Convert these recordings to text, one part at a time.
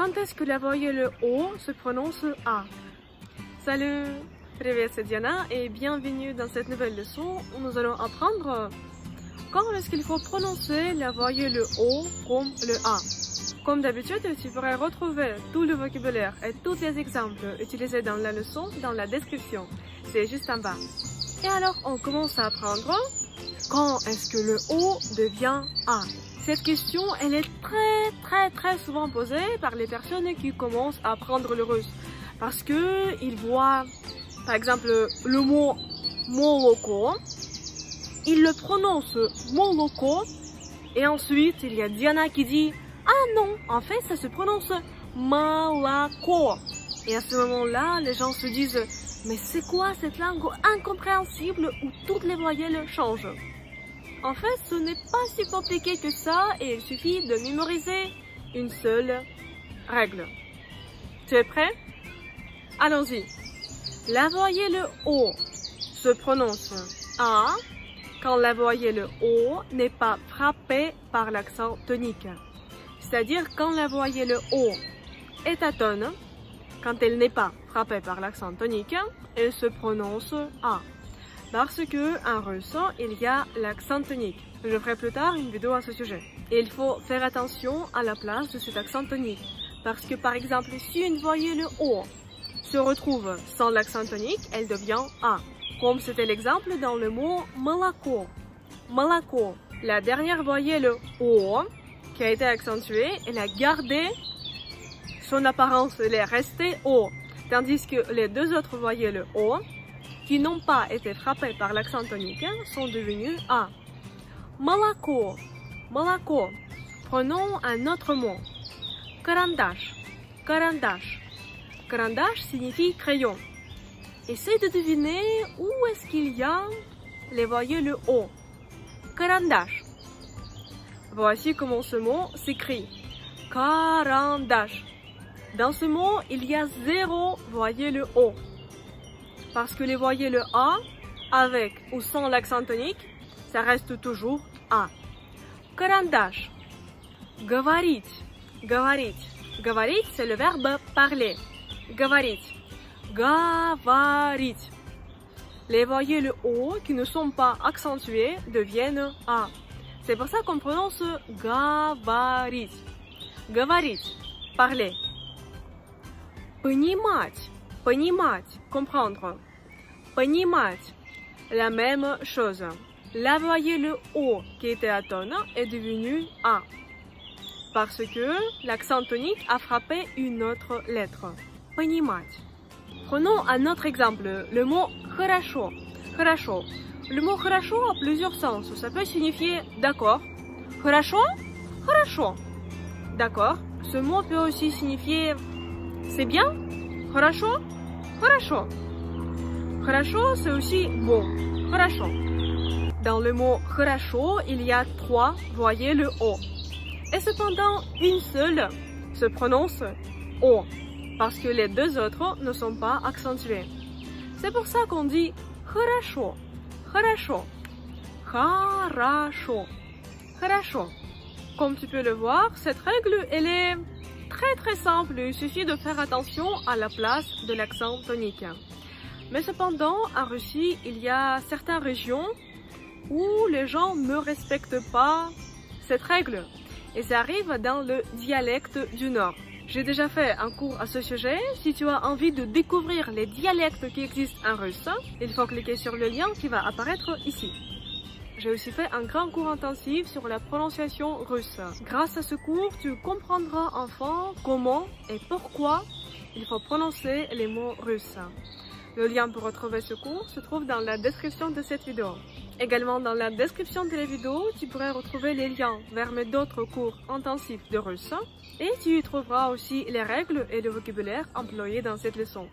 Quand est-ce que la voyelle O se prononce A? Salut, привет, c'est Diana et bienvenue dans cette nouvelle leçon où nous allons apprendre quand est-ce qu'il faut prononcer la voyelle O comme le A. Comme d'habitude, tu pourrais retrouver tout le vocabulaire et tous les exemples utilisés dans la leçon dans la description. C'est juste en bas. Et alors, on commence à apprendre quand est-ce que le O devient A. Cette question, elle est très souvent posée par les personnes qui commencent à apprendre le russe. Parce que ils voient, par exemple, le mot moloko, ils le prononcent moloko, et ensuite, il y a Diana qui dit « Ah non, en fait, ça se prononce malako ». Et à ce moment-là, les gens se disent « Mais c'est quoi cette langue incompréhensible où toutes les voyelles changent ?» En fait, ce n'est pas si compliqué que ça et il suffit de mémoriser une seule règle. Tu es prêt? Allons-y. La voyelle O se prononce A quand la voyelle O n'est pas frappée par l'accent tonique. C'est-à-dire quand la voyelle O est atone, quand elle n'est pas frappée par l'accent tonique, elle se prononce A. Parce que en russe, il y a l'accent tonique. Je ferai plus tard une vidéo à ce sujet. Et il faut faire attention à la place de cet accent tonique. Parce que par exemple, si une voyelle O se retrouve sans l'accent tonique, elle devient A. Comme c'était l'exemple dans le mot malako. Malako. La dernière voyelle O qui a été accentuée, elle a gardé son apparence, elle est restée O. Tandis que les deux autres voyelles O qui n'ont pas été frappées par l'accent tonique sont devenues A. Malako, malako. Prenons un autre mot. Karandash, karandash. Karandash signifie crayon. Essaye de deviner où est-ce qu'il y a les voyelles O. Karandash. Voici comment ce mot s'écrit. Karandash. Dans ce mot, il y a 0 voyelle O. Parce que les voyelles A, avec ou sans l'accent tonique, ça reste toujours A. Karandash. Говорить. Говорить. Говорить, c'est le verbe parler. Говорить. Говорить. Les voyelles O qui ne sont pas accentuées deviennent A. C'est pour ça qu'on prononce говорить. Говорить. Parler. Понимать. Понимать, comprendre. Понимать, la même chose. La voyelle O qui était atone est devenue A. Parce que l'accent tonique a frappé une autre lettre. Понимать. Prenons un autre exemple, le mot хорошо. Хорошо. Le mot хорошо a plusieurs sens. Ça peut signifier d'accord. Хорошо? Хорошо. D'accord. Ce mot peut aussi signifier c'est bien. Хорошо? Хорошо. Хорошо, c'est aussi bon. Хорошо. Dans le mot хорошо, il y a 3 voyelles O. Et cependant, une seule se prononce O. Parce que les deux autres ne sont pas accentuées. C'est pour ça qu'on dit хорошо. Хорошо. Хорошо. Хорошо. Comme tu peux le voir, cette règle, elle est très simple, il suffit de faire attention à la place de l'accent tonique. Mais cependant, en Russie, il y a certaines régions où les gens ne respectent pas cette règle. Et ça arrive dans le dialecte du Nord. J'ai déjà fait un cours à ce sujet. Si tu as envie de découvrir les dialectes qui existent en russe, il faut cliquer sur le lien qui va apparaître ici. J'ai aussi fait un grand cours intensif sur la prononciation russe. Grâce à ce cours, tu comprendras enfin comment et pourquoi il faut prononcer les mots russes. Le lien pour retrouver ce cours se trouve dans la description de cette vidéo. Également dans la description de la vidéo, tu pourrais retrouver les liens vers mes d'autres cours intensifs de russe et tu y trouveras aussi les règles et le vocabulaire employés dans cette leçon.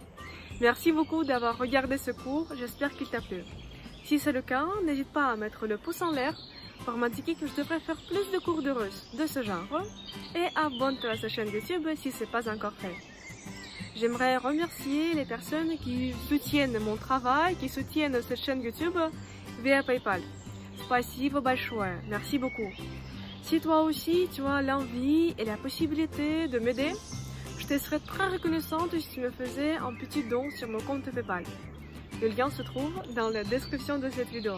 Merci beaucoup d'avoir regardé ce cours, j'espère qu'il t'a plu. Si c'est le cas, n'hésite pas à mettre le pouce en l'air pour m'indiquer que je devrais faire plus de cours de russe de ce genre et abonne-toi à cette chaîne YouTube si ce n'est pas encore fait. J'aimerais remercier les personnes qui soutiennent mon travail, qui soutiennent cette chaîne YouTube via PayPal. Спасибо большое, merci beaucoup. Si toi aussi tu as l'envie et la possibilité de m'aider, te serais très reconnaissante si tu me faisais un petit don sur mon compte PayPal. Le lien se trouve dans la description de cette vidéo.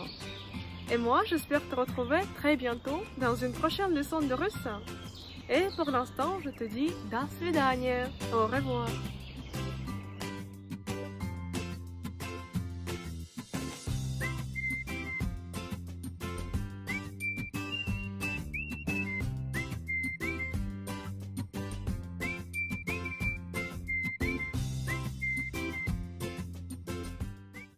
Et moi, j'espère te retrouver très bientôt dans une prochaine leçon de russe. Et pour l'instant, je te dis до свидания, au revoir.